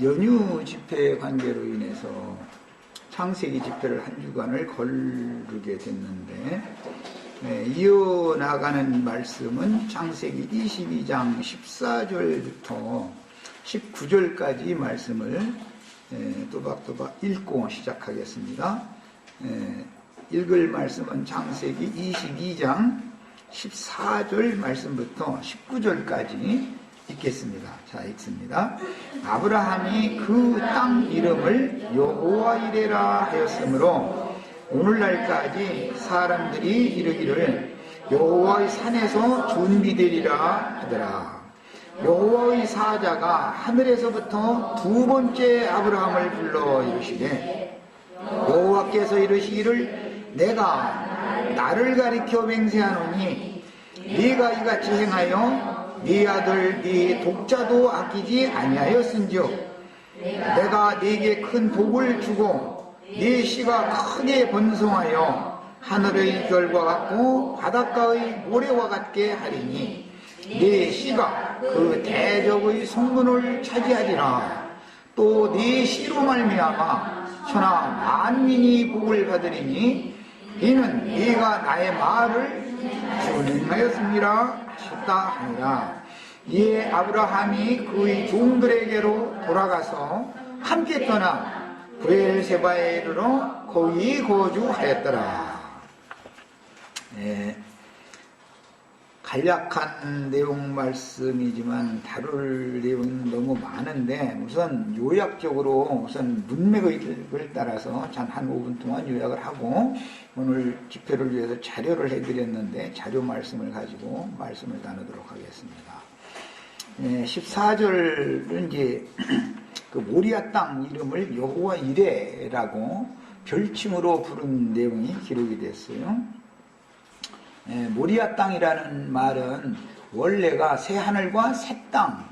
연휴 집회 관계로 인해서 창세기 집회를 한 주간을 거르게 됐는데, 이어나가는 말씀은 창세기 22장 14절부터 19절까지 말씀을 또박또박 읽고 시작하겠습니다. 읽을 말씀은 창세기 22장 14절 말씀부터 19절까지 읽겠습니다. 자, 읽습니다. 아브라함이 그 땅 이름을 여호와 이레라 하였으므로 오늘날까지 사람들이 이르기를 여호와의 산에서 준비되리라 하더라. 여호와의 사자가 하늘에서부터 두 번째 아브라함을 불러 이르시되 여호와께서 이르시기를 내가 나를 가리켜 맹세하노니 네가 이같이 행하여 네 아들 네 독자도 아끼지 아니하였은즉 내가 네게 큰 복을 주고 네 씨가 크게 번성하여 하늘의 별과 같고 바닷가의 모래와 같게 하리니 네 씨가 그 대적의 성문을 차지하리라. 또 네 씨로 말미암아 천하 만민이 복을 받으리니 이는 네가 나의 말을 준행하였습니다 하셨다 하니라. 이에 아브라함이 그의 종들에게로 돌아가서 함께 떠나 브엘세바에 이르러 거기 거주하였더라. 간략한 내용 말씀이지만 다룰 내용은 너무 많은데 우선 요약적으로 우선 문맥을 따라서 한 5분 동안 요약을 하고 오늘 집회를 위해서 자료를 해드렸는데 자료 말씀을 가지고 말씀을 나누도록 하겠습니다. 14절은 이제 그 모리아 땅 이름을 여호와 이레라고 별칭으로 부른 내용이 기록이 됐어요. 모리아 땅이라는 말은 원래가 새 하늘과 새 땅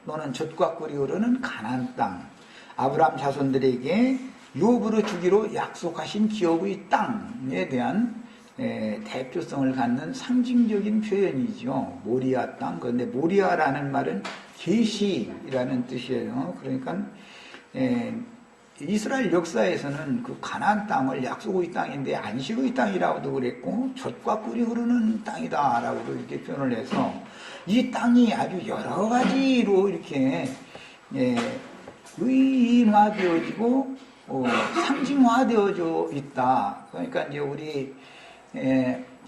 또는 젖과 꿀이 흐르는 가나안 땅, 아브라함 자손들에게 유업으로 주기로 약속하신 기업의 땅에 대한 대표성을 갖는 상징적인 표현이죠. 모리아 땅. 그런데 모리아라는 말은 계시라는 뜻이에요. 그러니까 이스라엘 역사에서는 그 가나안 땅을 약속의 땅인데 안식의 땅이라고도 그랬고 젖과 꿀이 흐르는 땅이다라고도 이렇게 표현을 해서 이 땅이 아주 여러 가지로 이렇게 의인화되어지고 상징화되어져 있다. 그러니까 이제 우리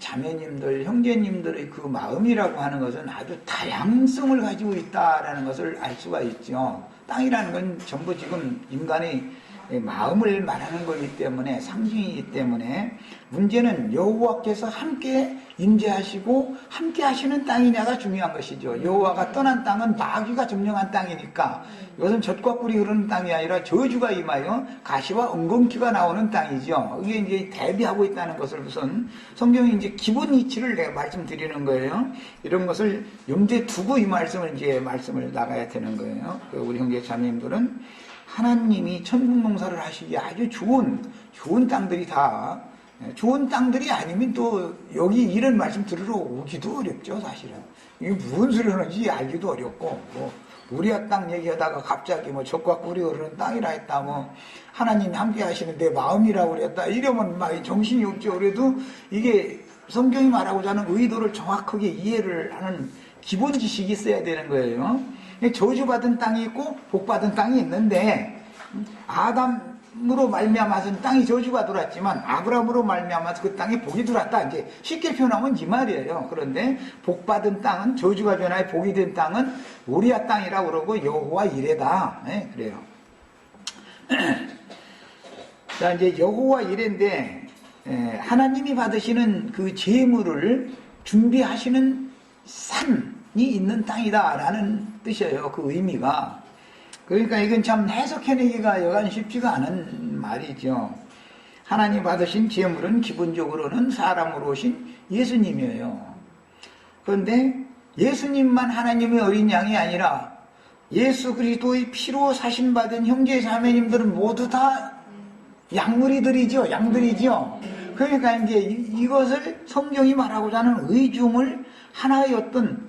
자매님들, 형제님들의 그 마음이라고 하는 것은 아주 다양성을 가지고 있다라는 것을 알 수가 있죠. 땅이라는 건 전부 지금 인간의 마음을 말하는 거기 때문에 상징이기 때문에 문제는 여호와께서 함께 임재하시고 함께 하시는 땅이냐가 중요한 것이죠. 여호와가 떠난 땅은 마귀가 점령한 땅이니까 이것은 젖과 꿀이 흐르는 땅이 아니라 저주가 임하여 가시와 엉겅퀴가 나오는 땅이죠. 이게 이제 대비하고 있다는 것을 우선 성경이 이제 기본 이치를 내가 말씀드리는 거예요. 이런 것을 염두에 두고 이 말씀을 나가야 되는 거예요. 우리 형제 자매님들은 하나님이 천국 농사를 하시기에 아주 좋은 땅들이 다 좋은 땅들이 아니면 또 여기 이런 말씀 들으러 오기도 어렵죠. 사실은 이게 무슨 소리 하는지 알기도 어렵고 모리아 땅 얘기하다가 갑자기 젖과 꿀이 흐르는 땅이라 했다 하나님이 함께 하시는 내 마음이라고 그랬다 이러면 막 정신이 없죠. 그래도 이게 성경이 말하고자 하는 의도를 정확하게 이해를 하는 기본 지식이 있어야 되는 거예요. 저주받은 땅이 있고 복받은 땅이 있는데 아담으로 말미암아서 땅이 저주가 들어왔지만 아브라함으로 말미암아서 그 땅에 복이 들어왔다. 이제 쉽게 표현하면 이 말이에요. 그런데 복받은 땅은 저주가 변하여 복이 된 땅은 모리아 땅이라고 그러고 여호와 이레다. 그래요. 자, 이제 여호와 이레인데 하나님이 받으시는 그 제물을 준비하시는 산이 있는 땅이다라는 뜻이에요. 그 의미가. 그러니까 이건 참 해석해내기가 여간 쉽지가 않은 말이죠. 하나님 받으신 제물은 기본적으로는 사람으로 오신 예수님이에요. 그런데 예수님만 하나님의 어린 양이 아니라 예수 그리스도의 피로 사신받은 형제 자매님들은 모두 다 양들이죠. 그러니까 이제 이것을 성경이 말하고자 하는 의중을 하나의 어떤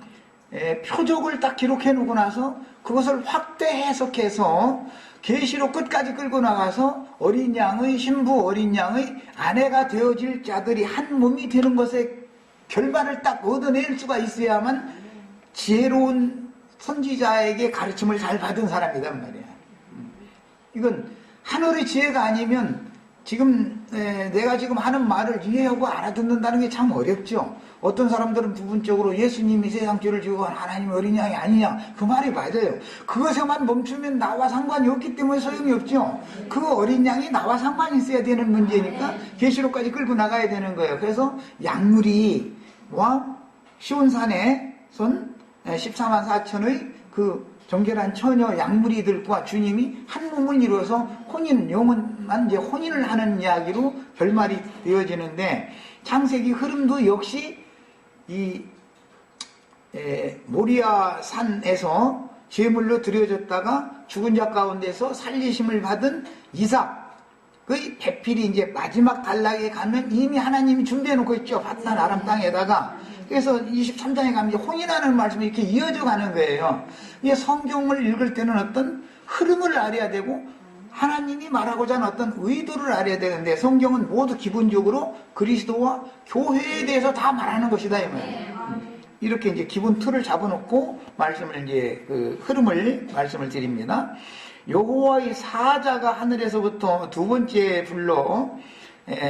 표적을 딱 기록해 놓고 나서 그것을 확대 해석해서 계시록 끝까지 끌고 나가서 어린 양의 신부, 어린 양의 아내가 되어질 자들이 한 몸이 되는 것의 결말을 딱 얻어낼 수가 있어야만 지혜로운 선지자에게 가르침을 잘 받은 사람이란 말이야. 이건 하늘의 지혜가 아니면 지금 내가 지금 하는 말을 이해하고 알아듣는다는 게 참 어렵죠. 어떤 사람들은 부분적으로 예수님이 세상 죄를 지고 하나님의 어린 양이 아니냐, 그 말이 맞아요. 그것에만 멈추면 나와 상관이 없기 때문에 소용이 없죠. 그 어린 양이 나와 상관이 있어야 되는 문제니까 계시록까지 끌고 나가야 되는 거예요. 그래서 양무리와 시온산에 선 14만 4천의 그 정결한 처녀 양무리들과 주님이 한 몸을 이루어서 혼인, 영원한 이제 혼인을 하는 이야기로 결말이 되어지는데, 창세기 흐름도 역시 이 모리아 산에서 제물로 드려졌다가 죽은 자 가운데서 살리심을 받은 이삭의 배필이 이제 마지막 단락에 가면 이미 하나님이 준비해 놓고 있죠. 밧단 아람 땅에다가. 그래서 23장에 가면 이제 혼인하는 말씀이 이렇게 이어져 가는 거예요. 이게 성경을 읽을 때는 어떤 흐름을 알아야 되고 하나님이 말하고자 하는 어떤 의도를 알아야 되는데, 성경은 모두 기본적으로 그리스도와 교회에 대해서 다 말하는 것이다 이 말이에요. 이렇게 이제 기본 틀을 잡아놓고 말씀을 이제 그 흐름을 말씀을 드립니다. 여호와의 사자가 하늘에서부터 두 번째 불러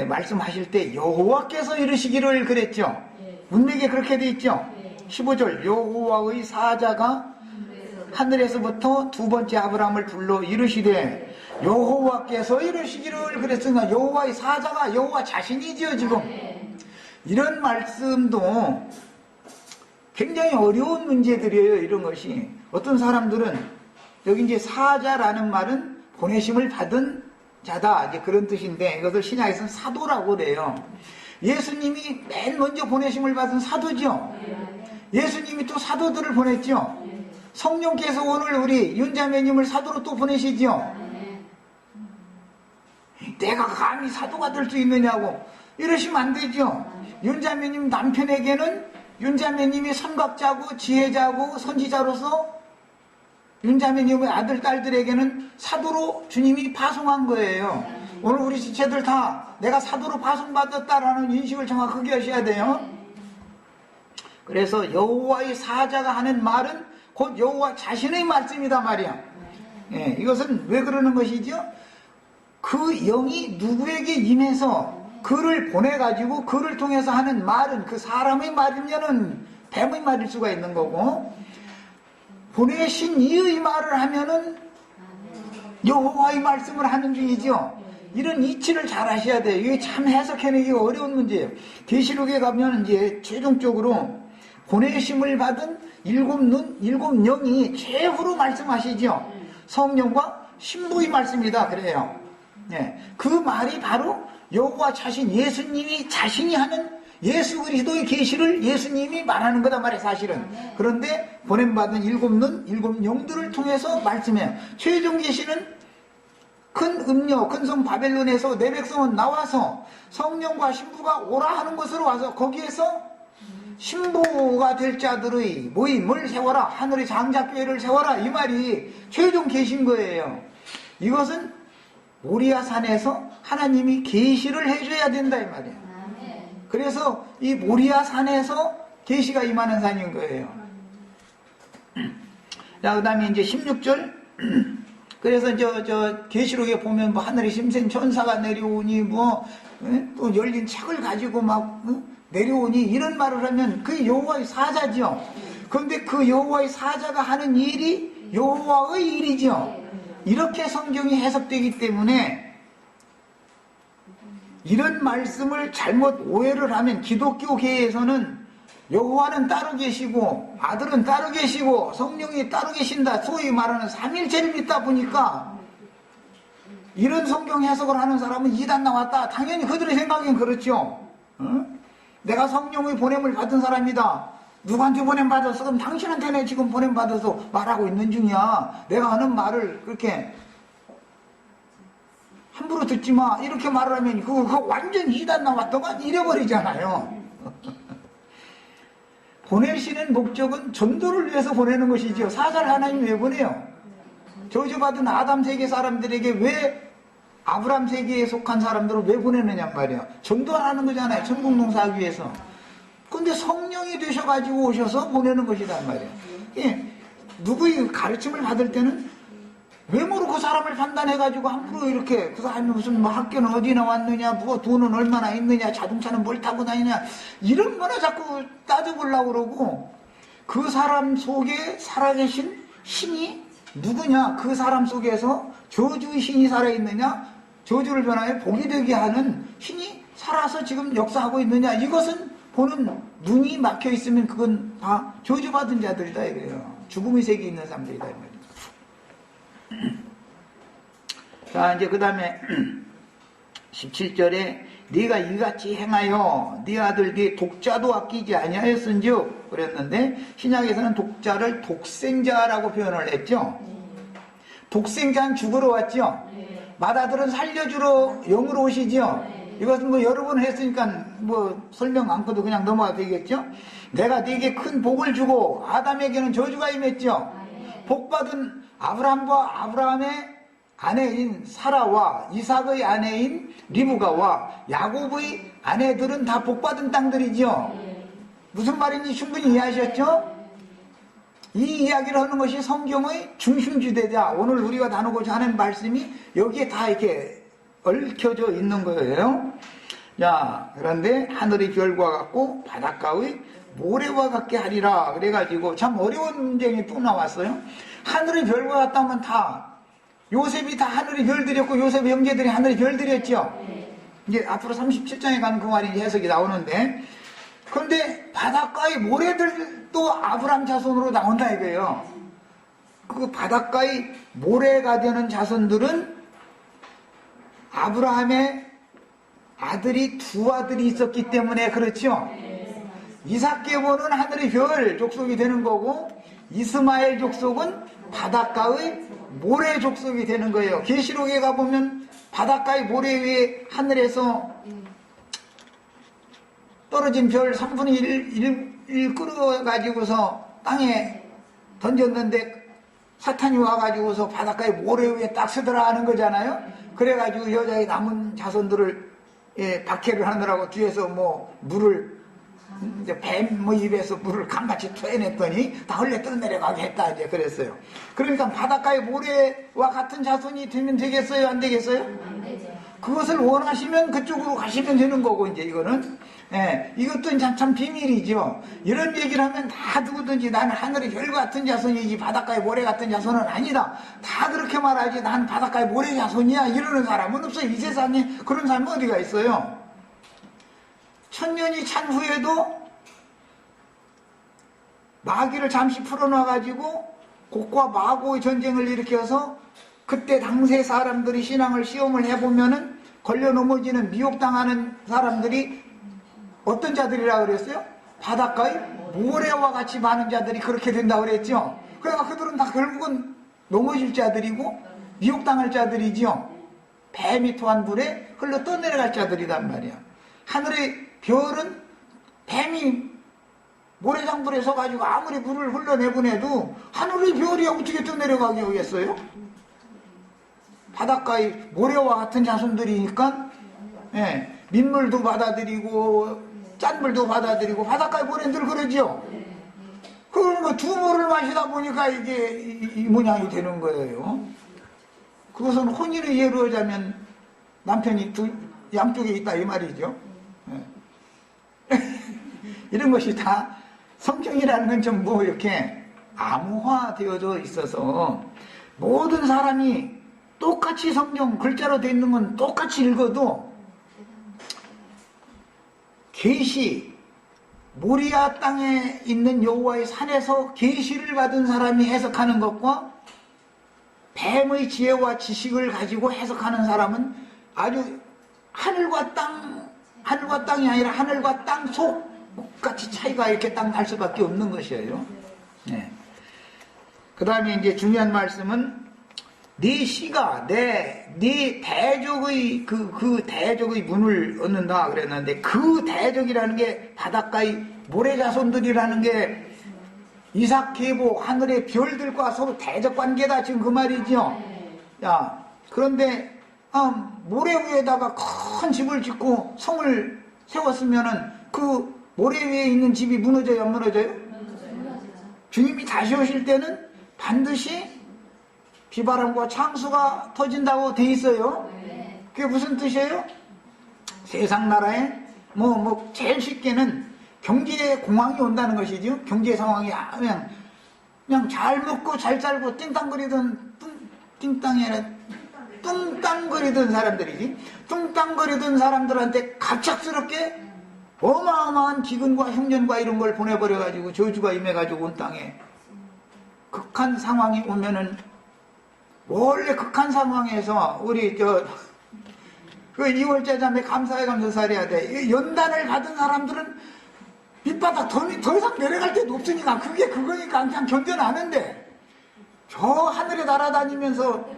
말씀하실 때 여호와께서 이르시기를 그랬죠. 문맥에 그렇게 돼 있죠. 15절 여호와의 사자가 하늘에서부터 두 번째 아브라함을 불러 이르시되, 여호와께서 이르시기를 그랬으나 여호와의 사자가 여호와 자신이지요. 지금 이런 말씀도 굉장히 어려운 문제들이에요. 이런 것이 어떤 사람들은 여기 이제 사자라는 말은 보내심을 받은 자다, 이제 그런 뜻인데, 이것을 신약에서는 사도라고 그래요. 예수님이 맨 먼저 보내심을 받은 사도죠. 예수님이 또 사도들을 보냈죠. 성령께서 오늘 우리 윤자매님을 사도로 또 보내시죠. 내가 감히 사도가 될 수 있느냐고 이러시면 안 되죠. 윤자매님 남편에게는 윤자매님이 선각자고 지혜자고 선지자로서 윤자매님의 아들 딸들에게는 사도로 주님이 파송한 거예요. 오늘 우리 지체들 다 내가 사도로 파송받았다라는 인식을 정확하게 하셔야 돼요. 그래서 여호와의 사자가 하는 말은 곧 여호와 자신의 말씀이다 말이야. 이것은 왜 그러는 것이죠? 그 영이 누구에게 임해서 그를 보내가지고 그를 통해서 하는 말은 그 사람의 말이면은 뱀의 말일 수가 있는 거고, 보내신 이의 말을 하면은 여호와의 말씀을 하는 중이죠. 이런 이치를 잘 하셔야 돼요. 이게 참 해석해내기 어려운 문제예요. 계시록에 가면 이제 최종적으로 보내심을 받은 일곱 눈, 일곱 영이 최후로 말씀하시죠. 성령과 신부의 말씀이다 그래요. 그 말이 바로 여호와 자신, 예수님이 자신이 하는 예수 그리스도의 계시를 예수님이 말하는 거다 말이에요, 사실은. 그런데 보냄받은 일곱 눈, 일곱 영들을 통해서 말씀해요. 최종 계시는 큰 음녀, 큰 성 바벨론에서 내 백성은 나와서 성령과 신부가 오라 하는 곳으로 와서 거기에서 신부가 될 자들의 모임을 세워라, 하늘의 장자교회를 세워라, 이 말이 최종 계신 거예요. 이것은 모리아 산에서 하나님이 계시를 해줘야 된다 이 말이에요. 그래서 이 모리아 산에서 계시가 임하는 산인 거예요. 자, 그 다음에 이제 16절. 그래서 저 계시록에 보면 뭐 하늘에 심생 천사가 내려오니 또 열린 책을 가지고 막 내려오니 이런 말을 하면 그게 여호와의 사자죠. 그런데 그 여호와의 사자가 하는 일이 여호와의 일이죠. 이렇게 성경이 해석되기 때문에 이런 말씀을 잘못 오해를 하면 기독교계에서는 여호와는 따로 계시고 아들은 따로 계시고 성령이 따로 계신다, 소위 말하는 삼일체를 믿다 보니까 이런 성경 해석을 하는 사람은 이단 나왔다, 당연히 그들의 생각엔 그렇죠. 내가 성령의 보냄을 받은 사람이다, 누구한테 보냄 받았어? 그럼 당신한테는 지금 보냄 받아서 말하고 있는 중이야. 내가 하는 말을 그렇게 함부로 듣지 마 이렇게 말을 하면 그거 완전 이단 나왔더만 이래버리잖아요. 보내시는 목적은 전도를 위해서 보내는 것이죠. 사살 하나님 왜 보내요? 저주받은 아담 세계 사람들에게 왜 아브람 세계에 속한 사람들을 왜 보내느냐 말이에요. 전도하는 거잖아요. 천국 농사하기 위해서. 근데 성령이 되셔가지고 오셔서 보내는 것이란 말이에요. 예, 누구의 가르침을 받을 때는 외모로 그 사람을 판단해가지고 함부로 이렇게 그 사람이 무슨 뭐 학교는 어디 나왔느냐, 뭐 돈은 얼마나 있느냐, 자동차는 뭘 타고 다니냐 이런 거나 자꾸 따져보려고 그러고 그 사람 속에 살아계신 신이 누구냐, 그 사람 속에서 저주의 신이 살아있느냐, 저주를 변하여 복이 되게 하는 신이 살아서 지금 역사하고 있느냐, 이것은 보는 눈이 막혀 있으면 그건 다 저주받은 자들이다 이거예요. 죽음의 세계에 있는 사람들이다 이 말이에요. 자, 이제 그 다음에 17절에 네가 이같이 행하여 네 아들 네 독자도 아끼지 아니하였은즉 그랬는데 신약에서는 독자를 독생자라고 표현을 했죠. 독생자는 죽으러 왔죠. 맏아들은 살려주러 영으로 오시죠. 이것은 뭐 여러 번 했으니까 뭐 설명 않고도 그냥 넘어가도 되겠죠. 내가 네게 큰 복을 주고 아담에게는 저주가 임했죠. 복받은 아브라함과 아브라함의 아내인 사라와 이삭의 아내인 리브가와 야곱의 아내들은 다 복받은 땅들이죠. 무슨 말인지 충분히 이해하셨죠? 이 이야기를 하는 것이 성경의 중심주대자, 오늘 우리가 나누고자 하는 말씀이 여기에 다 이렇게 얽혀져 있는 거예요. 자, 그런데 하늘의 별과 같고 바닷가의 모래와 같게 하리라 그래가지고 참 어려운 문제가 또 나왔어요. 하늘의 별과 같다면 다 요셉이 다 하늘의 별들이었고 요셉의 형제들이 하늘의 별들이었죠. 이제 앞으로 37장에 가는 그 말이 해석이 나오는데, 그런데 바닷가의 모래들도 아브람 자손으로 나온다 이거예요. 그 바닷가의 모래가 되는 자손들은 아브라함의 아들이 두 아들이 있었기 때문에 그렇죠. 이삭계보는 하늘의 별 족속이 되는 거고 이스마엘 족속은 바닷가의 모래 족속이 되는 거예요. 계시록에 가보면 바닷가의 모래 위에 하늘에서 떨어진 별 3분의 1 끌어가지고서 땅에 던졌는데 사탄이 와가지고서 바닷가의 모래 위에 딱 서더라 하는 거잖아요. 그래가지고 여자의 남은 자손들을 박해를 하느라고 뒤에서 뭐 물을 이제 뱀 뭐 입에서 물을 강같이 토해냈더니 다 흘려 떠내려가게 했다 이제 그랬어요. 그러니까 바닷가의 모래와 같은 자손이 되면 되겠어요, 안 되겠어요? 안 되죠. 그것을 원하시면 그쪽으로 가시면 되는 거고 이제 이거는 이것도 참 비밀이죠. 이런 얘기를 하면 다 누구든지 나는 하늘의 별 같은 자손이지 바닷가의 모래 같은 자손은 아니다. 다 그렇게 말하지 나는 바닷가의 모래 자손이야 이러는 사람은 없어요. 이 세상에 그런 사람은 어디가 있어요? 천년이 찬 후에도 마귀를 잠시 풀어놔가지고 곡과 마고의 전쟁을 일으켜서 그때 당세 사람들이 신앙을 시험을 해보면은 걸려 넘어지는 미혹당하는 사람들이 어떤 자들이라 그랬어요? 바닷가의 모래와 같이 많은 자들이 그렇게 된다고 그랬죠. 그러니까 그들은 다 결국은 넘어질 자들이고 미혹당할 자들이죠. 뱀이 토한 불에 흘러 떠내려갈 자들이란 말이야. 하늘의 별은 뱀이 모래장불에 서가지고 아무리 물을 흘러내보내도 하늘의 별이 어떻게 떠내려가게 하겠어요? 바닷가의 모래와 같은 자손들이니까 민물도 받아들이고 짠물도 받아들이고 바닷가의 모래들 그러죠. 그러면 두 물을 마시다 보니까 이게 이 모양이 되는 거예요. 그것은 혼인을 예로 하자면 남편이 양쪽에 있다 이 말이죠. 이런 것이 다 성경이라는 건 좀 뭐 이렇게 암호화되어져 있어서 모든 사람이 똑같이 성경 글자로 되어 있는 건 똑같이 읽어도 계시 모리아 땅에 있는 여호와의 산에서 계시를 받은 사람이 해석하는 것과 뱀의 지혜와 지식을 가지고 해석하는 사람은 아주 하늘과 땅이 아니라 하늘과 땅 속 같이 차이가 이렇게 딱 날 수밖에 없는 것이에요. 그 다음에 이제 중요한 말씀은 네 씨가 네 대적의 그 대적의 문을 얻는다 그랬는데 그 대적이라는 게 바닷가의 모래자손들이라는 게 이삭 계보 하늘의 별들과 서로 대적 관계다 지금 그 말이죠. 야, 그런데 모래 위에다가 큰 집을 짓고 성을 세웠으면은 그 모래 위에 있는 집이 무너져요, 안 무너져요? 주님이 다시 오실 때는 반드시 비바람과 창수가 터진다고 돼 있어요. 그게 무슨 뜻이에요? 세상 나라에 제일 쉽게는 경제 공황이 온다는 것이죠. 경제 상황이 그냥 잘 먹고 잘 살고 뚱땅거리던 사람들이지. 뚱땅거리던 사람들한테 갑작스럽게 어마어마한 기근과 흉년과 이런 걸 보내버려가지고 저주가 임해가지고 온 땅에 극한 상황이 오면은 원래 극한 상황에서 우리 그 2월째 자매 감사에 감사를 해야 돼. 연단을 받은 사람들은 밑바닥 더 이상 내려갈 데도 없으니까 그거니까 그냥 견뎌나는데 저 하늘에 날아다니면서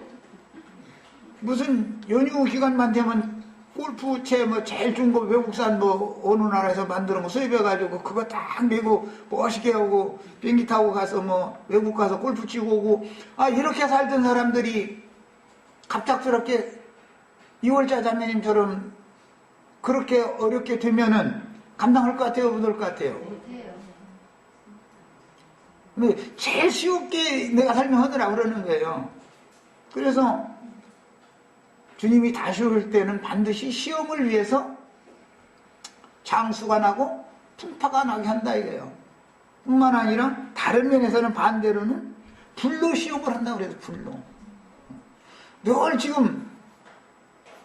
무슨 연휴 기간만 되면 골프채 제일 좋은 거 외국산 어느 나라에서 만드는 거 수입해가지고 그거 딱 메고 멋있게 하고 비행기 타고 가서 외국 가서 골프 치고 오고 이렇게 살던 사람들이 갑작스럽게 2월자 자매님처럼 그렇게 어렵게 되면은 감당할 것 같아요? 못할 것 같아요? 제일 쉽게 내가 설명하더라 그러는 거예요. 그래서 주님이 다시 올 때는 반드시 시험을 위해서 장수가 나고 풍파가 나게 한다 이거예요. 뿐만 아니라 다른 면에서는 반대로는 불로 시험을 한다 그래서 불로. 늘 지금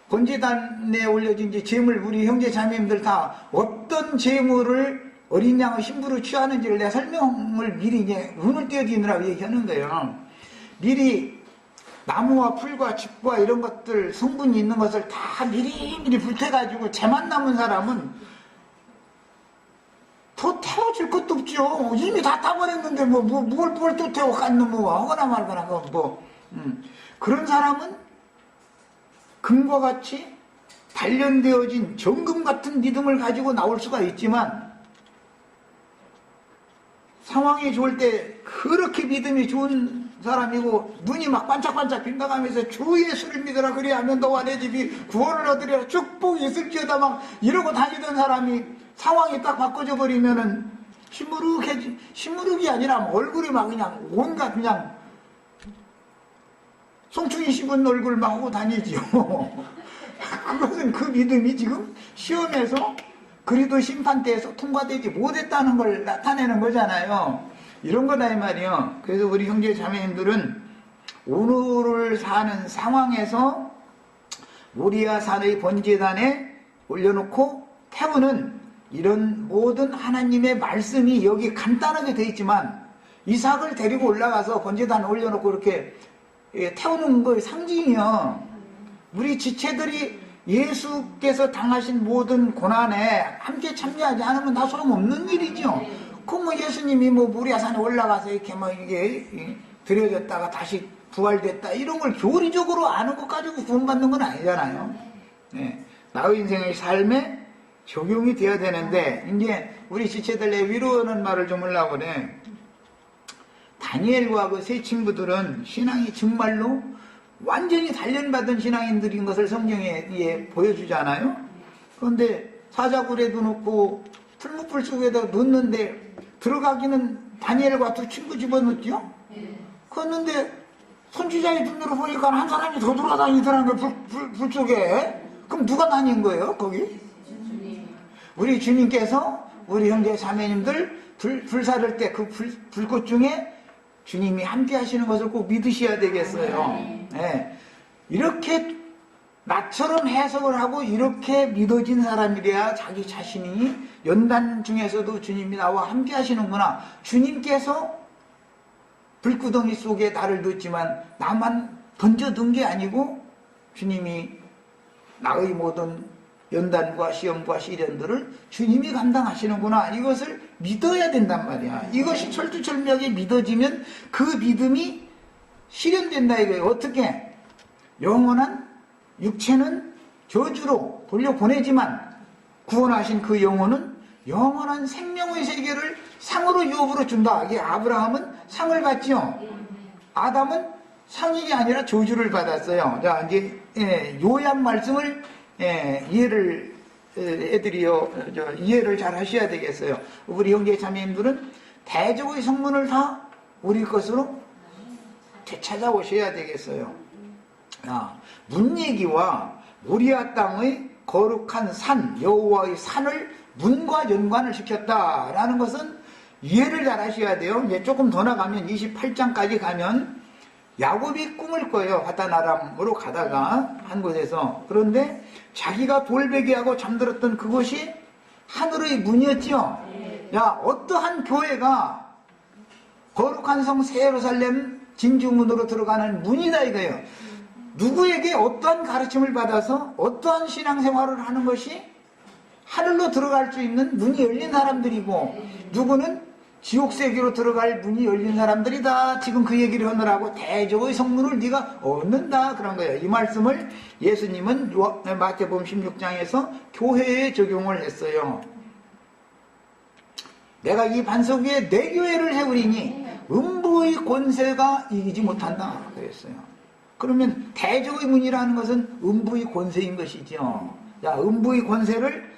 번제단에 올려진 이제 제물 우리 형제 자매님들 다 어떤 제물을 어린 양의 신부로 취하는지를 내가 설명을 미리 이제 운을 띄워주느라고 얘기하는 거예요. 미리 나무와 풀과 짚과 이런 것들 성분이 있는 것을 다 미리미리 불태가지고 재만 남은 사람은 더 태워줄 것도 없죠. 이미 다 타버렸는데 뭘 또 태워 갖는 하거나 말거나 그런 사람은 금과 같이 단련되어진 정금 같은 믿음을 가지고 나올 수가 있지만 상황이 좋을 때 그렇게 믿음이 좋은 사람이고 눈이 막 반짝반짝 빈다가면서 주 예수를 믿으라 그리하면 너와 내 집이 구원을 얻으리라 축복이 있을지어다 막 이러고 다니던 사람이 상황이 딱 바꿔져 버리면은 시무룩이 아니라 얼굴이 막 그냥 온갖 그냥 송충이 씹은 얼굴 막 하고 다니지요. 그것은 그 믿음이 지금 시험에서 그리도 심판대에서 통과되지 못했다는 걸 나타내는 거잖아요. 이런 거다 이 말이요. 그래서 우리 형제 자매님들은 오늘을 사는 상황에서 모리아 산의 번제단에 올려놓고 태우는 이런 모든 하나님의 말씀이 여기 간단하게 되어 있지만 이삭을 데리고 올라가서 번제단에 올려놓고 이렇게 태우는 거의 상징이요. 우리 지체들이 예수께서 당하신 모든 고난에 함께 참여하지 않으면 다 소용없는 일이죠. 그럼 예수님이 모리아산에 올라가서 이렇게 이게 드려졌다가 다시 부활됐다 이런 걸 교리적으로 아는 것 가지고 구원받는 건 아니잖아요. 네. 나의 인생의 삶에 적용이 되어야 되는데 이제 우리 지체들의 위로하는 말을 좀 하려고 그래. 다니엘과 그 세 친구들은 신앙이 정말로 완전히 단련받은 신앙인들인 것을 성경에 보여주잖아요. 그런데 사자굴에도 넣고 풀무불 속에다 넣는데 들어가기는 다니엘과 두 친구 집어넣죠. 그랬는데 선지자의 눈으로 보니까 한 사람이 더 돌아다니더라는 거예요. 불 속에. 그럼 누가 다닌 거예요 거기? 우리 주님께서 우리 형제 자매님들 불사를 때 그 불꽃 중에 주님이 함께 하시는 것을 꼭 믿으셔야 되겠어요. 네. 이렇게 나처럼 해석을 하고 이렇게 믿어진 사람이래야 자기 자신이 연단 중에서도 주님이 나와 함께 하시는구나. 주님께서 불구덩이 속에 나를 넣었지만 나만 던져둔 게 아니고 주님이 나의 모든 연단과 시험과 시련들을 주님이 감당하시는구나. 이것을 믿어야 된단 말이야. 이것이 철두철미하게 믿어지면 그 믿음이 실현된다 이거예요. 어떻게? 영원한 육체는 저주로 돌려보내지만 구원하신 그 영혼은 영원한 생명의 세계를 상으로 유업으로 준다. 이게 아브라함은 상을 받죠. 아담은 상이 아니라 저주를 받았어요. 자, 이제 요약 말씀을 이해를 이해를 잘 하셔야 되겠어요. 우리 형제 자매님들은 대적의 성문을 다 우리 것으로 되찾아오셔야 되겠어요. 문 얘기와 모리아 땅의 거룩한 산, 여호와의 산을 문과 연관을 시켰다라는 것은 이해를 잘 하셔야 돼요. 이제 조금 더 나가면 28장까지 가면 야곱이 꿈을 꿔요. 바다나람으로 가다가 한 곳에서. 그런데 자기가 돌베개하고 잠들었던 그곳이 하늘의 문이었죠. 야, 어떠한 교회가 거룩한 성 새 예루살렘 진주문으로 들어가는 문이다 이거예요. 누구에게 어떠한 가르침을 받아서 어떠한 신앙생활을 하는 것이 하늘로 들어갈 수 있는 문이 열린 사람들이고, 누구는 지옥세계로 들어갈 문이 열린 사람들이다. 지금 그 얘기를 하느라고 대적의 성문을 네가 얻는다 그런 거예요. 이 말씀을 예수님은 마태복음 16장에서 교회에 적용을 했어요. 내가 이 반석 위에 내 교회를 세우리니 음부의 권세가 이기지 못한다 그랬어요. 그러면 대적의 문이라는 것은 음부의 권세인 것이죠. 자, 음부의 권세를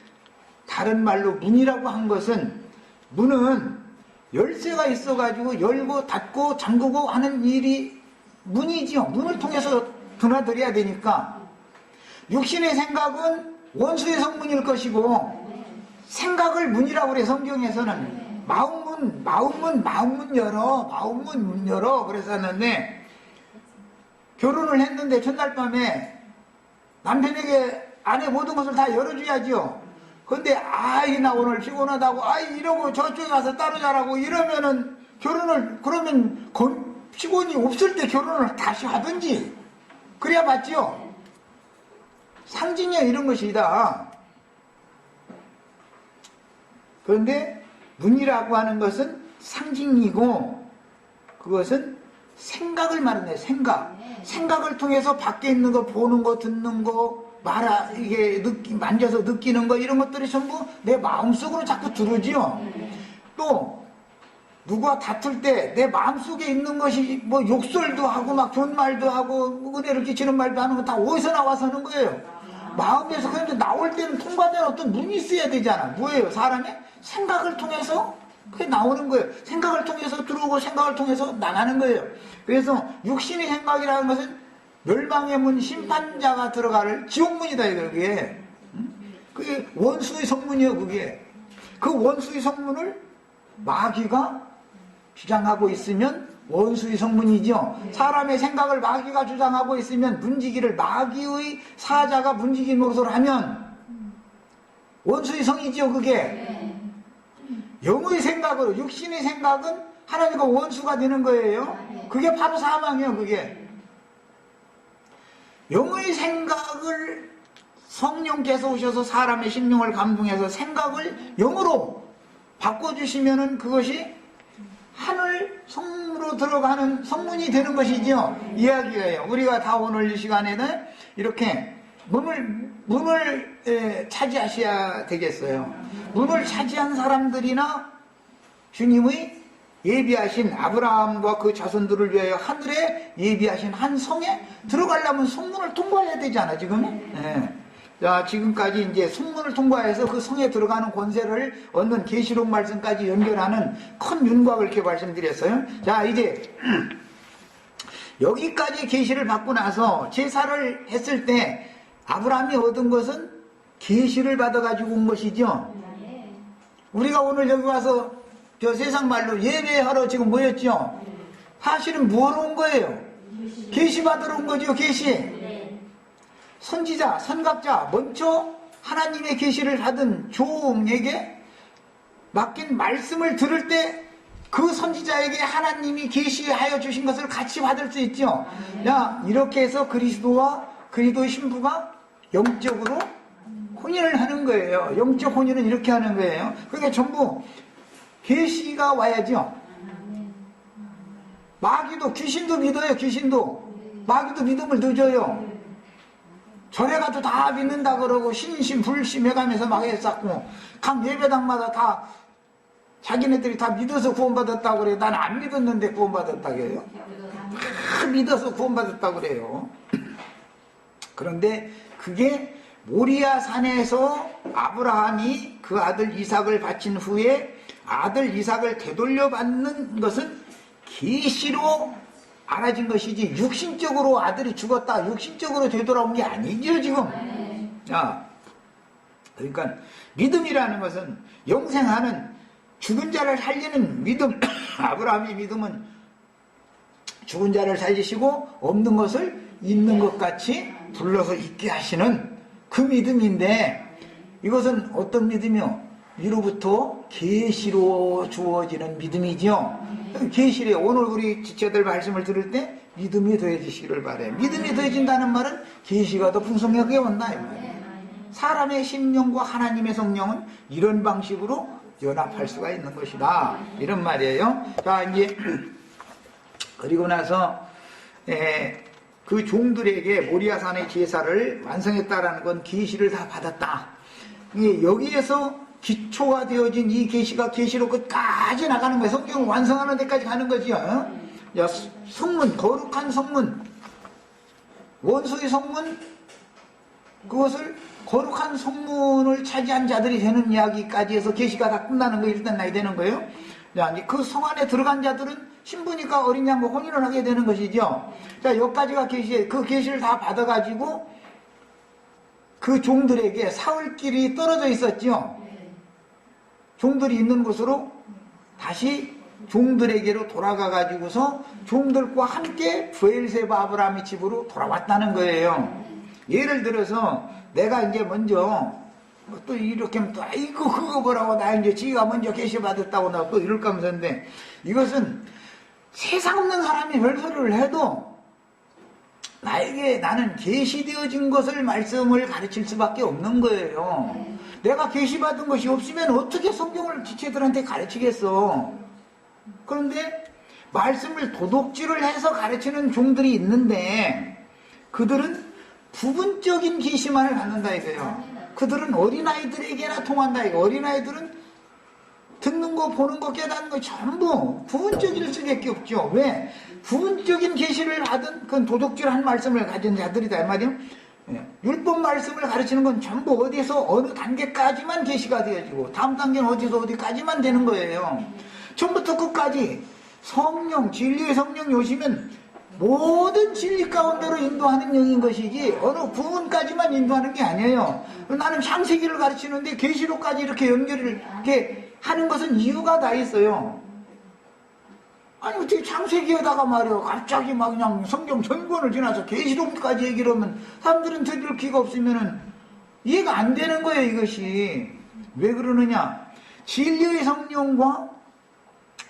다른 말로 문이라고 한 것은, 문은 열쇠가 있어가지고 열고 닫고 잠그고 하는 일이 문이지요. 문을 통해서 드나들어야 되니까. 육신의 생각은 원수의 성문일 것이고, 생각을 문이라고 그래. 성경에서는 마음문 열어 그랬었는데, 결혼을 했는데 첫날 밤에 남편에게 아내 모든 것을 다 열어줘야죠. 근데 나 오늘 피곤하다고 이러고 저쪽에 가서 따로 자라고 이러면은 그러면 피곤이 없을 때 결혼을 다시 하든지 그래야 맞죠. 상징이야 이런 것이다. 그런데 문이라고 하는 것은 상징이고, 그것은 생각을 말하네. 생각을 통해서 밖에 있는 거 보는 거 듣는 거 이게 만져서 느끼는 거, 이런 것들이 전부 내 마음속으로 자꾸 들어오지요. 또 누구와 다툴 때 내 마음속에 있는 것이 뭐 욕설도 하고 막 존말도 하고 은혜를 끼치는 말도 하는 거 다 어디서 나와서 하는 거예요? 마음에서. 그런데 나올 때는 통과되는 어떤 문이 있어야 되잖아. 뭐예요? 사람의 생각을 통해서 그게 나오는 거예요. 생각을 통해서 들어오고 생각을 통해서 나가는 거예요. 그래서 육신의 생각이라는 것은 멸망의 문, 심판자가 들어갈 지옥문이다 이게. 그게 원수의 성문이에요. 그게. 그 원수의 성문을 마귀가 주장하고 있으면 원수의 성문이죠. 사람의 생각을 마귀가 주장하고 있으면, 문지기를 마귀의 사자가 문지기 노릇을 하면 원수의 성이죠. 그게. 영의 생각으로, 육신의 생각은 하나님과 원수가 되는 거예요. 그게 바로 사망이에요. 그게. 영의 생각을 성령께서 오셔서 사람의 심령을 감동해서 생각을 영으로 바꿔주시면은 그것이 하늘 성으로 들어가는 성문이 되는 것이죠. 이야기예요. 우리가 다 오늘 이 시간에는 이렇게 문을 차지하셔야 되겠어요. 문을 차지한 사람들이나 주님의 예비하신 아브라함과 그 자손들을 위하여 하늘에 예비하신 한 성에 들어가려면 성문을 통과해야 되잖아, 지금. 자, 지금까지 이제 성문을 통과해서 그 성에 들어가는 권세를 얻는 계시록 말씀까지 연결하는 큰 윤곽을 이렇게 말씀드렸어요. 자, 이제 여기까지 계시를 받고 나서 제사를 했을 때 아브라함이 얻은 것은 계시를 받아가지고 온 것이죠. 우리가 오늘 여기 와서 저 세상 말로 예배하러 지금 모였죠. 사실은 뭐하러 온 거예요? 계시 받으러 온 거죠. 계시. 선지자, 선각자, 먼저 하나님의 계시를 받은 종에게 맡긴 말씀을 들을 때 그 선지자에게 하나님이 계시하여 주신 것을 같이 받을 수 있죠. 야, 이렇게 해서 그리스도와 그리스도의 신부가 영적으로 혼인을 하는 거예요. 영적 혼인은 이렇게 하는 거예요. 그러니까 전부 계시가 와야죠. 마귀도, 귀신도 믿어요. 귀신도. 마귀도 믿음을 늦어요. 절에 가도 다 믿는다 그러고 신심 불심 해가면서 막 했었고 각 예배당마다 다 자기네들이 다 믿어서 구원받았다고 그래요. 난 안 믿었는데 구원받았다고 해요. 다 믿어서 구원받았다고 그래요. 그런데 그게 모리아 산에서 아브라함이 그 아들 이삭을 바친 후에 아들 이삭을 되돌려 받는 것은 계시로 알아진 것이지 육신적으로 아들이 죽었다 육신적으로 되돌아온 게 아니죠 지금. 자, 그러니까 믿음이라는 것은 영생하는 죽은 자를 살리는 믿음. 아브라함의 믿음은 죽은 자를 살리시고 없는 것을 있는 것 같이 불러서 있게 하시는 그 믿음인데 이것은 어떤 믿음이요? 위로부터 계시로 주어지는 믿음이죠. 계시래. 오늘 우리 지체들 말씀을 들을 때 믿음이 더해지시기를 바래. 믿음이 더해진다는 말은 계시가 더 풍성하게 온다 이 말이에요. 사람의 심령과 하나님의 성령은 이런 방식으로 연합할 수가 있는 것이다 이런 말이에요. 자 이제 그리고 나서 그 종들에게 모리아산의 제사를 완성했다라는 건 계시를 다 받았다. 여기에서 기초가 되어진 이 계시가 계시로 끝까지 나가는 거예요. 성경을 완성하는 데까지 가는 거지요. 야, 성문, 거룩한 성문, 원수의 성문, 그것을 거룩한 성문을 차지한 자들이 되는 이야기까지 해서 계시가 다 끝나는 거 일단 나야 되는 거예요. 자, 이제 그 성 안에 들어간 자들은 신부니까 어린 양과 혼인을 하게 되는 것이죠. 자, 여기까지가 계시에 그 계시를 다 받아가지고 그 종들에게 사흘길이 떨어져 있었죠. 종들이 있는 곳으로 다시 종들에게로 돌아가 가지고서 종들과 함께 브엘세바 아브라함의 집으로 돌아왔다는 거예요. 예를 들어서 내가 이제 먼저 또 이렇게 하면 또 아이고 그거 뭐라고 나 이제 지가 먼저 계시 받았다고 나 또 이럴 거면서인데 이것은 세상 없는 사람이 별소리를 해도 나는 계시되어진 것을 말씀을 가르칠 수밖에 없는 거예요. 내가 계시받은 것이 없으면 어떻게 성경을 지체들한테 가르치겠어. 그런데 말씀을 도둑질을 해서 가르치는 종들이 있는데 그들은 부분적인 계시만을 받는다 이거예요. 그들은 어린아이들에게나 통한다 이거. 어린아이들은 듣는 거 보는 거 깨닫는 거 전부 부분적일 수밖에 없죠. 왜? 부분적인 계시를 받은 그건 도둑질한 말씀을 가진 자들이다 이 말이에요. 율법 말씀을 가르치는 건 전부 어디서 어느 단계까지만 계시가 되어지고 다음 단계는 어디서 어디까지만 되는 거예요. 처음부터 끝까지 성령, 진리의 성령이 오시면 모든 진리 가운데로 인도하는 영인 것이지 어느 부분까지만 인도하는 게 아니에요. 나는 창세기를 가르치는데 계시록까지 이렇게 연결을 이렇게 하는 것은 이유가 다 있어요. 아니 어떻게 창세기에다가 말이야 갑자기 막 그냥 성경 전권을 지나서 계시록까지 얘기를 하면 사람들은 들을 기가 없으면은 이해가 안 되는 거예요. 이것이 왜 그러느냐, 진리의 성령과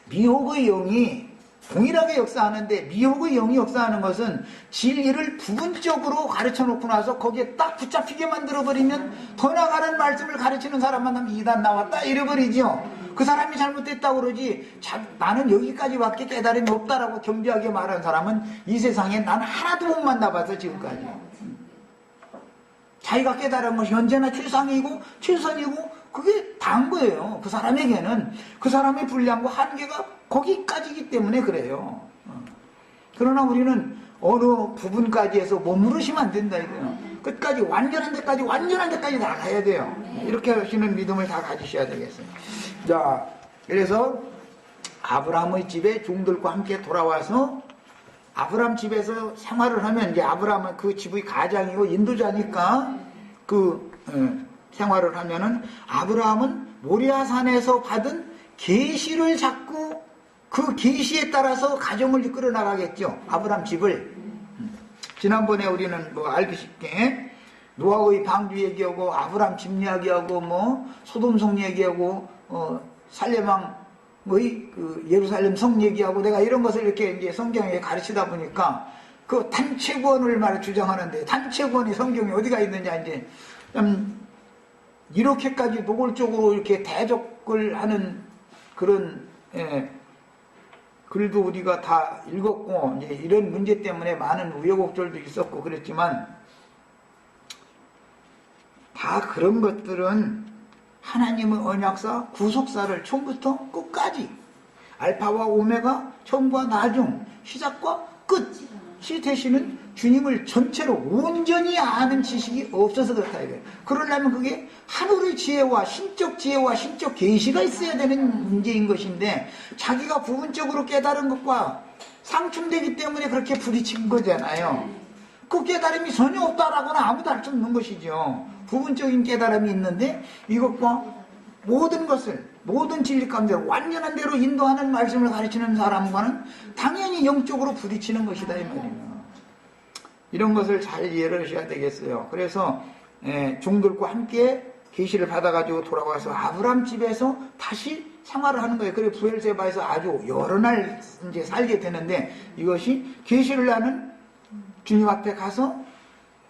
미혹의 영이 동일하게 역사하는데 미혹의 영이 역사하는 것은 진리를 부분적으로 가르쳐 놓고 나서 거기에 딱 붙잡히게 만들어버리면 더 나가는 말씀을 가르치는 사람만 하면 이단 나왔다 이래버리죠. 그 사람이 잘못됐다고 그러지 나는 여기까지밖에 깨달음이 없다라고 겸비하게 말한 사람은 이 세상에 나는 하나도 못 만나봐서 지금까지. 자기가 깨달은 것이 언제나 최선이고 그게 다인 거예요. 그 사람에게는 그 사람의 분량과 한계가 거기까지이기 때문에 그래요. 그러나 우리는 어느 부분까지 해서 머무르시면 안 된다 이거예요. 끝까지 완전한 데까지 나가야 돼요. 이렇게 하시는 믿음을 다 가지셔야 되겠어요. 자, 그래서 아브라함의 집에 종들과 함께 돌아와서 아브라함 집에서 생활을 하면 이제 아브라함은 그 집의 가장이고 인도자니까 생활을 하면은 아브라함은 모리아산에서 받은 계시를 잡고 그 계시에 따라서 가정을 이끌어 나가겠죠. 아브라함 집을. 지난번에 우리는 뭐 알기 쉽게 노아의 방주 얘기하고 아브라함 집 이야기하고 뭐 소돔성 얘기하고 살레망의 그 예루살렘 성 얘기하고 내가 이런 것을 이렇게 이제 성경에 가르치다 보니까 그 단체권을 주장하는데 단체권이 성경에 어디가 있느냐 이제 이렇게까지 노골적으로 이렇게 대적을 하는 그런 글도 우리가 다 읽었고 이제 이런 문제 때문에 많은 우여곡절도 있었고 그랬지만 다 그런 것들은 하나님의 언약사, 구속사를 처음부터 끝까지 알파와 오메가, 처음과 나중, 시작과 끝이 되시는 주님을 전체로 온전히 아는 지식이 없어서 그렇다 이거예요. 그러려면 그게 하늘의 지혜와 신적 계시가 있어야 되는 문제인 것인데 자기가 부분적으로 깨달은 것과 상충되기 때문에 그렇게 부딪힌 거잖아요. 그 깨달음이 전혀 없다라고는 아무도 할 수 없는 것이죠. 부분적인 깨달음이 있는데 이것과 모든 것을 모든 진리 가운데 완전한 대로 인도하는 말씀을 가르치는 사람과는 당연히 영적으로 부딪히는 것이다 이 말이에요. 이런 것을 잘 이해를 하셔야 되겠어요. 그래서 종들과 함께 계시를 받아가지고 돌아와서 아브람 집에서 다시 생활을 하는 거예요. 그리고 부엘세바에서 아주 여러 날 이제 살게 되는데 이것이 계시를 하는 주님 앞에 가서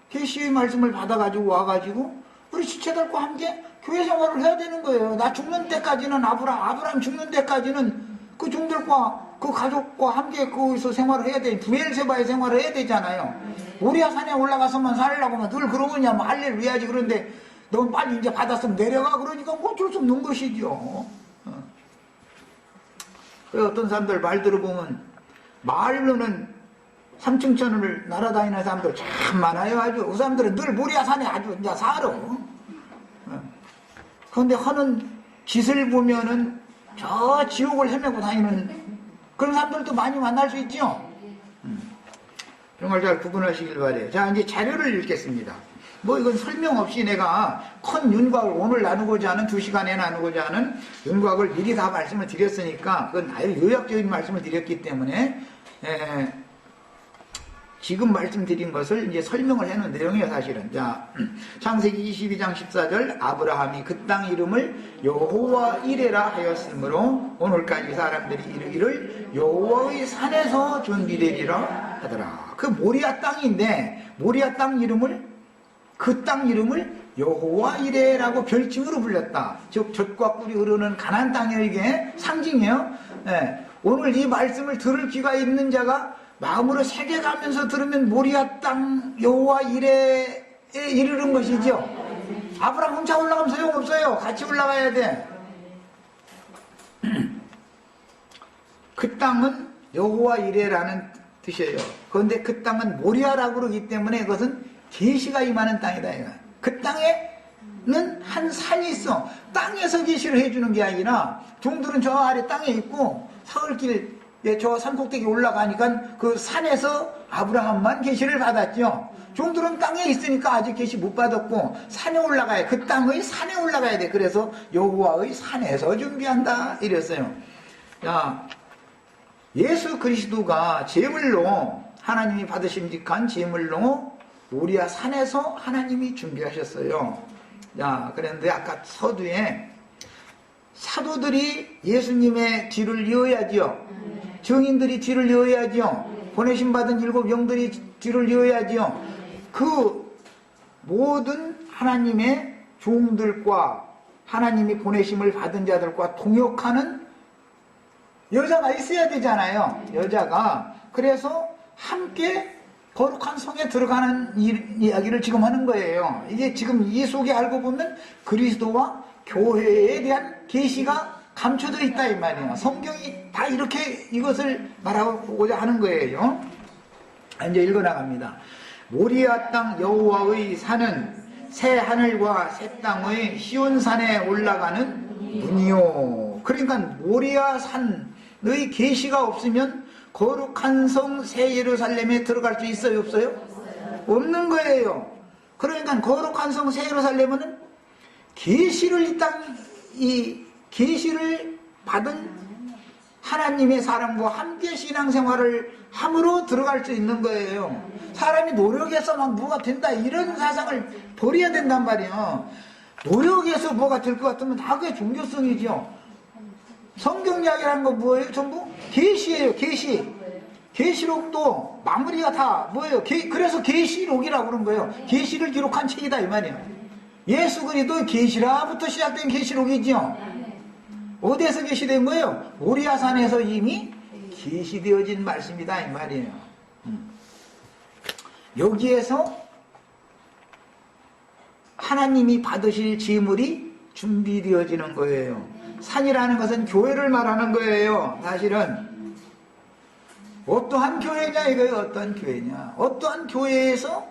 계시의 말씀을 받아가지고 와가지고 우리 지체들과 함께 교회 생활을 해야 되는 거예요. 나 죽는 때까지는 아브람 죽는 때까지는 그 종들과 그 가족과 함께 거기서 생활을 해야 돼. 부엘세바에 생활을 해야 되잖아요. 모리아 산에 올라가서만 살려고 하면 늘 그러고냐, 뭐 할렐루야지. 그런데 넌 빨리 이제 받았으면 내려가. 그러니까 뭐 어쩔 수 없는 것이죠. 그래서 어떤 사람들 말 들어보면 말로는 삼층천을 날아다니는 사람들 참 많아요. 아주 그 사람들은 늘 모리아 산에 아주 이제 살아. 그런데 하는 짓을 보면은 저 지옥을 헤매고 다니는 그런 사람들도 많이 만날 수 있죠. 이런 걸 잘 구분하시길 바래요. 자, 이제 자료를 읽겠습니다. 뭐 이건 설명 없이 내가 큰 윤곽을 오늘 나누고자 하는 2시간에 나누고자 하는 윤곽을 미리 다 말씀을 드렸으니까 그건 아주 요약적인 말씀을 드렸기 때문에 지금 말씀드린 것을 이제 설명을 해놓은 내용이에요, 사실은. 자, 창세기 22장 14절, 아브라함이 그 땅 이름을 여호와 이레라 하였으므로 오늘까지 사람들이 이르기를 여호와의 산에서 존귀되리라 하더라. 그 모리아 땅인데, 모리아 땅 이름을, 그 땅 이름을 여호와 이레라고 별칭으로 불렸다. 즉, 젖과 꿀이 흐르는 가나안 땅이에요, 이게. 상징이에요. 오늘 이 말씀을 들을 귀가 있는 자가 마음으로 새겨가면서 들으면 모리아 땅 여호와 이레에 이르는 것이죠. 아브라함 혼자 올라가면 소용없어요. 같이 올라가야 돼. 그 땅은 여호와 이레라는 뜻이에요. 그런데 그 땅은 모리아라고 그러기 때문에 그것은 계시가 임하는 땅이다. 그 땅에는 한 산이 있어. 땅에서 계시를 해주는 게 아니라 종들은 저 아래 땅에 있고 사흘길 저 산꼭대기 올라가니까 그 산에서 아브라함만 계시를 받았죠. 종들은 땅에 있으니까 아직 계시 못 받았고 산에 올라가야 그 땅의 산에 올라가야 돼. 그래서 여호와의 산에서 준비한다 이랬어요. 자, 예수 그리스도가 제물로 하나님이 받으심직한 제물로 모리아 산에서 하나님이 준비하셨어요. 자, 그런데 아까 서두에 사도들이 예수님의 뒤를 이어야지요. 증인들이 뒤를 이어야지요. 보내심 받은 7 영들이 뒤를 이어야지요. 그 모든 하나님의 종들과 하나님이 보내심을 받은 자들과 동역하는 여자가 있어야 되잖아요. 여자가. 그래서 함께 거룩한 성에 들어가는 이야기를 지금 하는 거예요. 이게 지금 이 속에 알고 보면 그리스도와 교회에 대한 계시가 감춰져 있다 이 말이에요. 성경이 다 이렇게 이것을 말하고자 하는 거예요. 이제 읽어나갑니다. 모리아 땅 여호와의 산은 새 하늘과 새 땅의 시온산에 올라가는 문이요. 그러니까 모리아 산의 계시가 없으면 거룩한 성 새 예루살렘에 들어갈 수 있어요, 없어요? 없는 거예요. 그러니까 거룩한 성 새 예루살렘은 계시를 이 계시를 받은 하나님의 사람과 함께 신앙생활을 함으로 들어갈 수 있는 거예요. 사람이 노력해서 막 뭐가 된다 이런 사상을 버려야 된단 말이에요. 노력해서 뭐가 될 것 같으면 다 그게 종교성이죠. 성경 이야기라는 건 뭐예요? 전부 계시예요. 계시. 계시록도 마무리가 다 뭐예요? 그래서 계시록이라고 그런 거예요. 계시를 기록한 책이다 이 말이에요. 예수 그리스도 계시라부터 시작된 계시록이죠. 어디에서 계시된 거예요? 모리아산에서 이미 계시되어진 말씀이다 이 말이에요. 여기에서 하나님이 받으실 제물이 준비되어지는 거예요. 산이라는 것은 교회를 말하는 거예요. 사실은 어떠한 교회냐 이거예요. 어떠한 교회냐. 어떠한 교회에서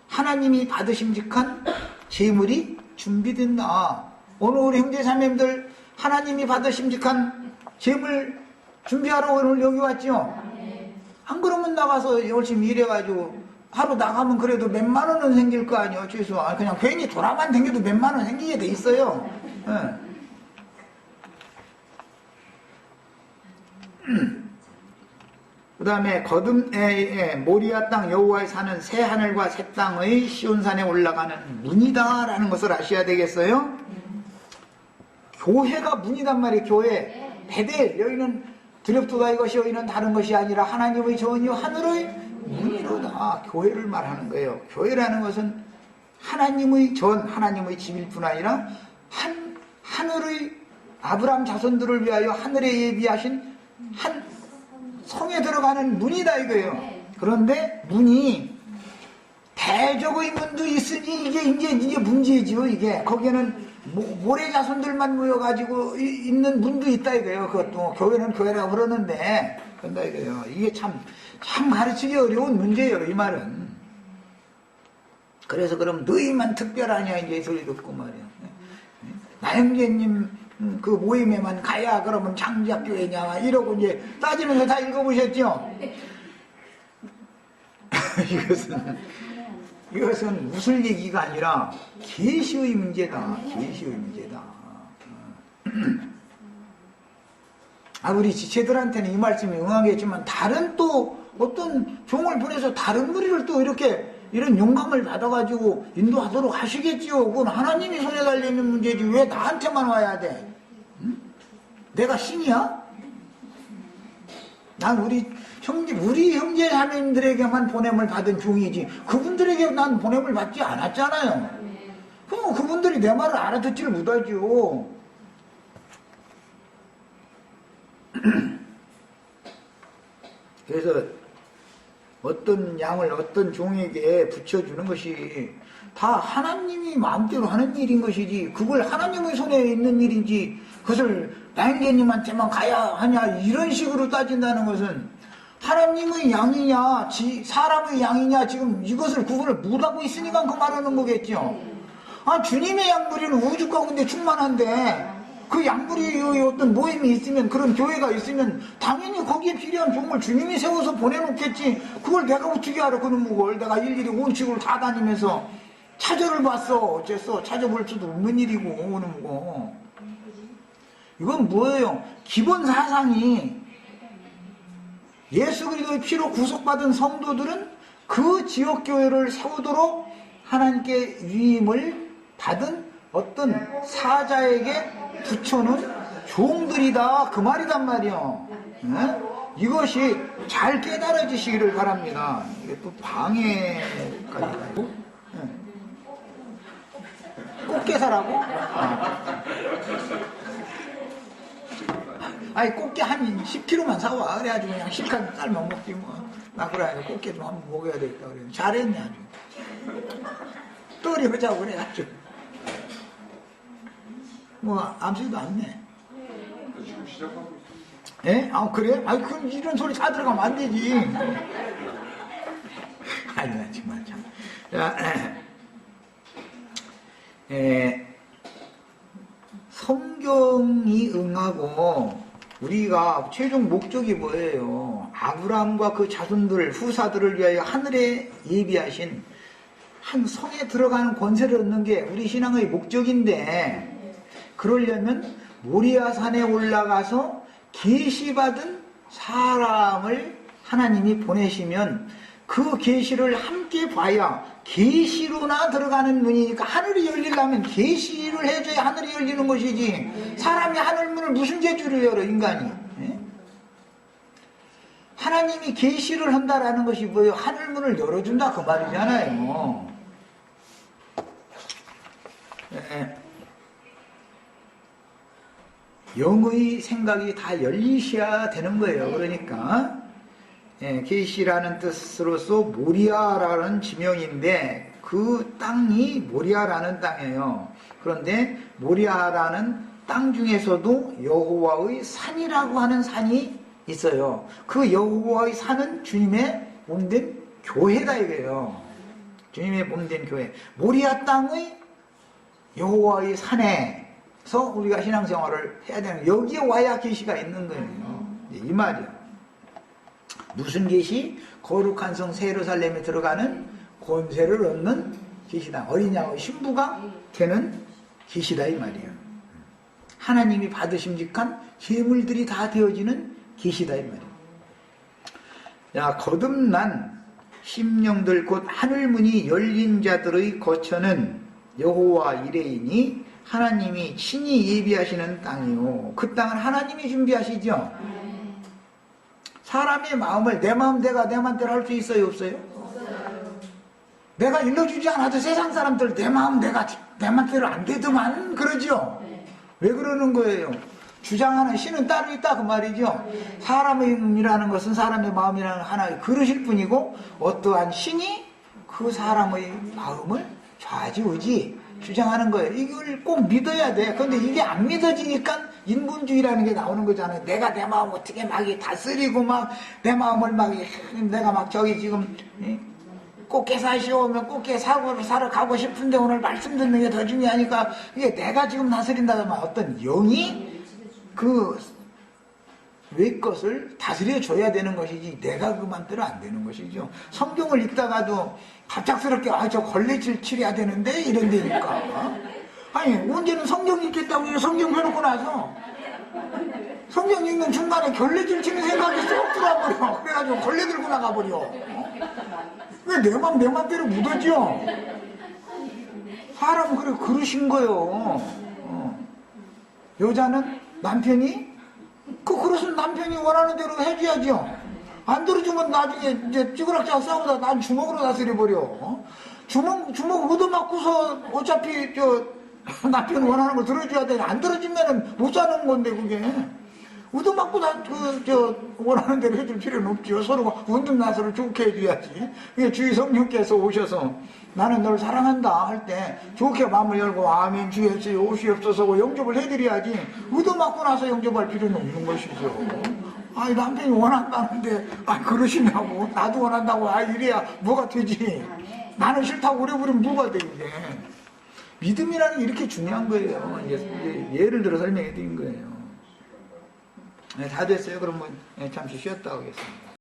하나님이 받으심직한 제물이 준비된다. 오늘 우리 형제자매님들 하나님이 받으심직한 제물 준비하러 오늘 여기 왔죠? 안 그러면 나가서 열심히 일해가지고 하루 나가면 그래도 몇만 원은 생길 거 아니에요. 최소한 그냥 괜히 돌아만 다녀도 몇만 원 생기게 돼 있어요. 그 다음에 거듭의 모리아 땅 여호와의 산은 새 하늘과 새 땅의 시온산에 올라가는 문이다 라는 것을 아셔야 되겠어요. 교회가 문이단 말이에요. 교회 베델 여기는 두렵도다 이것이 여기는 다른 것이 아니라 하나님의 전이요 하늘의 문이로다. 교회를 말하는 거예요. 교회라는 것은 하나님의 전 하나님의 집일 뿐 아니라 하늘의 아브라함 자손들을 위하여 하늘에 예비하신 한 성에 들어가는 문이다 이거예요. 그런데 문이 대적의 문도 있으니 이게 문제지요. 이게 거기에는 모래 자손들만 모여가지고 있는 문도 있다 이거예요. 그것도 교회는 교회라고 그러는데 그런다 이거예요. 이게 참 가르치기 어려운 문제예요. 이 말은. 그래서 그럼 너희만 특별하냐 이제 이 소리 듣고 말이야. 나영재님 그 모임에만 가야 그러면 장작교회냐 이러고 이제 따지면서 다 읽어보셨죠? 이것은 웃을 얘기가 아니라 계시의 문제다. 계시의 문제다. 우리 지체들한테는 이 말씀이 응하겠지만 다른 또 어떤 종을 보내서 다른 무리를 또 이렇게 이런 영감을 받아가지고 인도하도록 하시겠지요. 그건 하나님이 손에 달려있는 문제지 왜 나한테만 와야 돼? 응? 내가 신이야? 난 우리 형제 자매님들에게만 보냄을 받은 종이지 그분들에게 난 보냄을 받지 않았잖아요. 그럼 그분들이 내 말을 알아듣지를 못하죠. 그래서 어떤 양을 어떤 종에게 붙여주는 것이 다 하나님이 마음대로 하는 일인 것이지 그걸 하나님의 손에 있는 일인지 그것을 나인계님한테만 가야 하냐 이런 식으로 따진다는 것은 하나님의 양이냐 사람의 양이냐 지금 이것을 구분을 못하고 있으니까 그 말하는 거겠죠. 주님의 양무리는 우주 가운데 충만한데 그 양무리의 어떤 모임이 있으면 그런 교회가 있으면 당연히 거기에 필요한 종을 주님이 세워서 보내놓겠지. 그걸 내가 어떻게 알아 그놈 걸 내가 일일이 온 시골 다 다니면서 찾아를 봤어 어째서 찾아볼 수도 없는 일이고 오는 거. 이건 뭐예요? 기본 사상이 예수 그리스도의 피로 구속받은 성도들은 그 지역교회를 세우도록 하나님께 위임을 받은 어떤 사자에게 붙여놓은 종들이다 그 말이단 말이요. 네? 이것이 잘 깨달아지시기를 바랍니다. 이게 또 방해까지 가고 네. 꽃게사라고? 꽃게 한 10kg만 사와. 그래가지고 그냥 실컷 삶아 먹지 뭐. 나 그래 꽃게 좀 한번 먹어야 되겠다 그래. 잘했네 아주. 떨이 하자고 그래가지고. 암시도 않네. 지금 시작하고 있어. 예? 그래? 그럼 이런 소리 다 들어가면 안 되지. 나 정말 참. 성경이 응하고 우리가 최종 목적이 뭐예요? 아브라함과 그 자손들, 후사들을 위하여 하늘에 예비하신 한 성에 들어가는 권세를 얻는 게 우리 신앙의 목적인데 그러려면 모리아산에 올라가서 계시받은 사람을 하나님이 보내시면 그 계시를 함께 봐야 계시로나 들어가는 문이니까 하늘이 열리려면 계시를 해줘야 하늘이 열리는 것이지 사람이 하늘문을 무슨 재주를 열어 인간이. 하나님이 계시를 한다라는 것이 뭐예요? 하늘문을 열어준다 그 말이잖아요. 영의 생각이 다 열리셔야 되는 거예요. 그러니까 계시라는 뜻으로서 모리아라는 지명인데 그 땅이 모리아라는 땅이에요. 그런데 모리아라는 땅 중에서도 여호와의 산이라고 하는 산이 있어요. 그 여호와의 산은 주님의 몸된 교회다 이거예요. 주님의 몸된 교회. 모리아 땅의 여호와의 산에서 우리가 신앙생활을 해야 되는, 여기에 와야 계시가 있는 거예요. 이 말이야. 무슨 계시? 거룩한 성 예루살렘에 들어가는 권세를 얻는 계시다. 어린 양의 신부가 되는 계시다 이 말이에요. 하나님이 받으심직한 제물들이 다 되어지는 계시다 이 말이에요. 자, 거듭난 심령들 곧 하늘문이 열린 자들의 거처는 여호와 이레이니 하나님이 친히 예비하시는 땅이요. 그 땅은 하나님이 준비하시죠. 사람의 마음을 내 마음대로 할 수 있어요, 없어요? 내가 일러주지 않아도 세상 사람들 내 마음대로 안 되더만 그러죠. 왜 그러는 거예요? 주장하는 신은 따로 있다 그 말이죠. 사람의 마음이라는 것은 사람의 마음이라는 하나의 그릇일 뿐이고 어떠한 신이 그 사람의 마음을 좌지우지 주장하는 거예요. 이걸 꼭 믿어야 돼. 근데 이게 안 믿어지니까 인본주의라는 게 나오는 거잖아요. 내가 내 마음 어떻게 막 다스리고 막 내 마음을 막 내가 막 저기 지금 꽃게 사시오 오면 꽃게 사러 가고 싶은데 오늘 말씀 듣는 게 더 중요하니까 이게 내가 지금 다스린다면 어떤 영이 그 외 것을 다스려 줘야 되는 것이지 내가 그 맘대로 안 되는 것이죠. 성경을 읽다가도 갑작스럽게 저 걸레질 칠해야 되는데 이런 데니까 아니 언제는 성경 읽겠다고 성경 해놓고 나서 성경 읽는 중간에 걸레질 치는 생각이 쏙 들어와버려. 그래가지고 걸레 들고 나가버려. 왜 내 맘대로 묻어져? 사람은 그래 그러신 거요. 여자는 남편이 그 그릇은 남편이 원하는 대로 해줘야죠. 안 들어주면 나중에 이제 찌그락지락 싸우다 난 주먹으로 다스려버려. 주먹 얻어맞고서 어차피 남편 원하는 걸 들어줘야 돼. 안 들어주면은 못 사는 건데 그게. 얻어맞고 원하는 대로 해줄 필요는 없죠. 서로가 운동나서를 좋게 해줘야지. 이게 주의 성령께서 오셔서 나는 널 사랑한다 할 때 좋게 마음을 열고 아멘 주 예수의 오시옵소서 영접을 해드려야지. 얻어맞고 나서 영접할 필요는 없는 것이죠. 아니 남편이 원한다는데 그러시냐고 나도 원한다고 이래야 뭐가 되지. 나는 싫다고 그래버리면 뭐가 돼 이게. 믿음이라는 게 이렇게 중요한 거예요. 이제 예를 들어 설명해 드린 거예요. 다 됐어요. 그러면 잠시 쉬었다 오겠습니다.